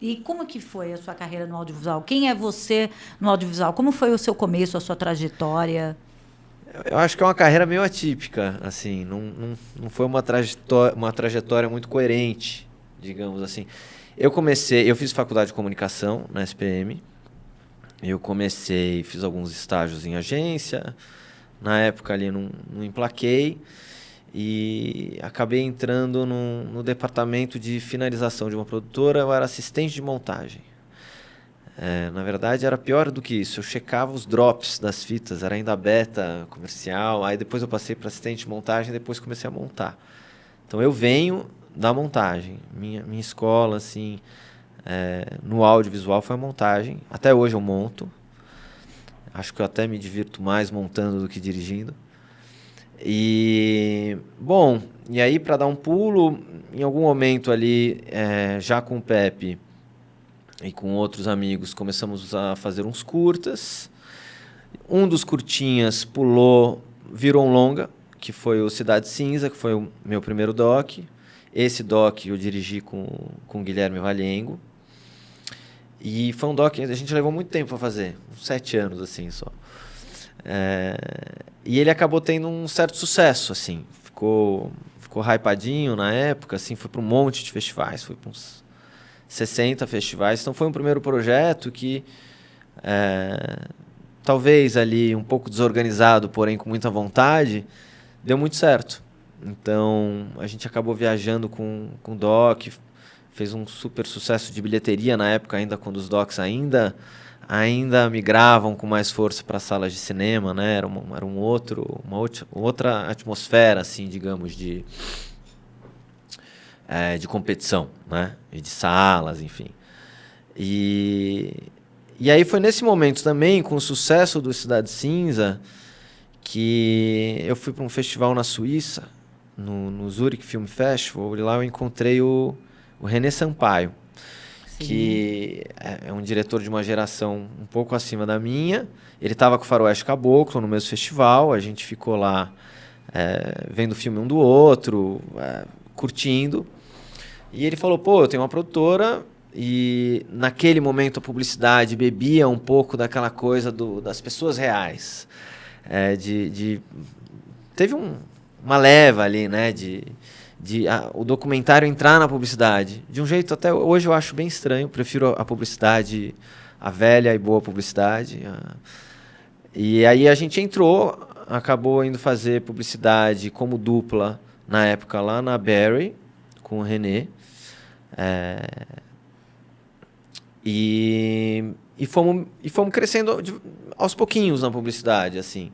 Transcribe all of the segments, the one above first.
E como que foi a sua carreira no audiovisual? Quem é você no audiovisual? Como foi o seu começo, a sua trajetória? Eu acho que é uma carreira meio atípica, assim, não foi uma trajetória muito coerente, digamos assim. Eu fiz faculdade de comunicação na SPM, fiz alguns estágios em agência, na época ali não emplaquei, e acabei entrando no departamento de finalização de uma produtora, eu era assistente de montagem. Na verdade, era pior do que isso. Eu checava os drops das fitas, era ainda beta comercial. Aí depois eu passei para assistente de montagem, depois comecei a montar. Então eu venho da montagem. Minha escola, assim, no audiovisual foi a montagem. Até hoje eu monto. Acho que eu até me divirto mais montando do que dirigindo. E aí para dar um pulo, em algum momento ali, já com o Pepe e com outros amigos, começamos a fazer uns curtas. Um dos curtinhas virou um longa, que foi o Cidade Cinza, que foi o meu primeiro doc. Esse doc eu dirigi com o Guilherme Valhengo. E foi um doc que a gente levou muito tempo para fazer, uns 7 anos assim só. E ele acabou tendo um certo sucesso, assim. Ficou hypadinho na época, assim, foi para um monte de festivais, foi para uns 60 festivais. Então foi um primeiro projeto que talvez ali um pouco desorganizado, porém com muita vontade, deu muito certo. Então a gente acabou viajando com o doc, fez um super sucesso de bilheteria na época, ainda quando os docs ainda migravam com mais força para salas de cinema, né? Era uma outra atmosfera, assim, digamos, de competição, né? E de salas, enfim. E aí foi nesse momento também, com o sucesso do Cidade Cinza, que eu fui para um festival na Suíça, no Zurich Film Festival, e lá eu encontrei o René Sampaio. Sim. Que é um diretor de uma geração um pouco acima da minha. Ele estava com o Faroeste Caboclo no mesmo festival, a gente ficou lá vendo o filme um do outro, curtindo. E ele falou, pô, eu tenho uma produtora, e naquele momento a publicidade bebia um pouco daquela coisa das pessoas reais. Teve uma leva ali, né, o documentário entrar na publicidade. De um jeito até hoje eu acho bem estranho, prefiro a publicidade, a velha e boa publicidade. E aí a gente acabou indo fazer publicidade como dupla, na época lá na Barry, com o René. E fomos crescendo aos pouquinhos na publicidade, assim.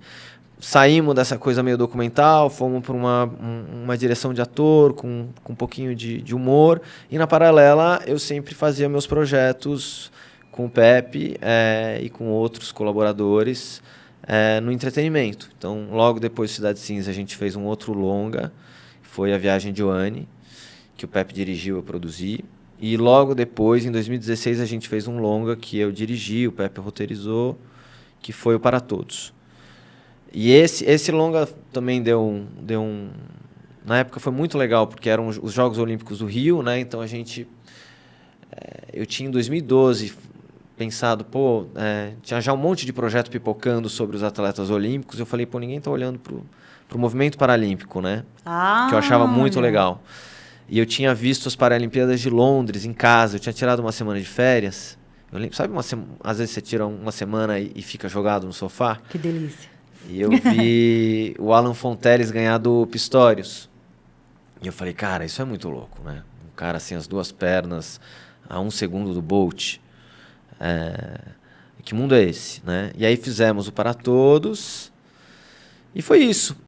Saímos dessa coisa meio documental, fomos para uma direção de ator, com um pouquinho de humor. E, na paralela, eu sempre fazia meus projetos com o Pepe e com outros colaboradores no entretenimento. Então, logo depois de Cidade Cinza, a gente fez um outro longa, foi A Viagem de Joanne, que o Pepe dirigiu, eu produzi. E logo depois, em 2016, a gente fez um longa que eu dirigi, o Pepe roteirizou, que foi o Para Todos. E esse longa também deu um... Na época foi muito legal, porque eram os Jogos Olímpicos do Rio, né? Então eu tinha em 2012 pensado, tinha já um monte de projeto pipocando sobre os atletas olímpicos. Eu falei, ninguém está olhando pro movimento paralímpico, né? Que eu achava muito legal. E eu tinha visto as Paralimpíadas de Londres em casa, eu tinha tirado uma semana de férias. Eu lembro, sabe, às vezes você tira uma semana e fica jogado no sofá? Que delícia. E eu vi o Alan Fonteles ganhar do Pistorius. E eu falei, cara, isso é muito louco, né? Um cara assim, as duas pernas, a 1 segundo do Bolt. Que mundo é esse, né? E aí fizemos o Para Todos. E foi isso.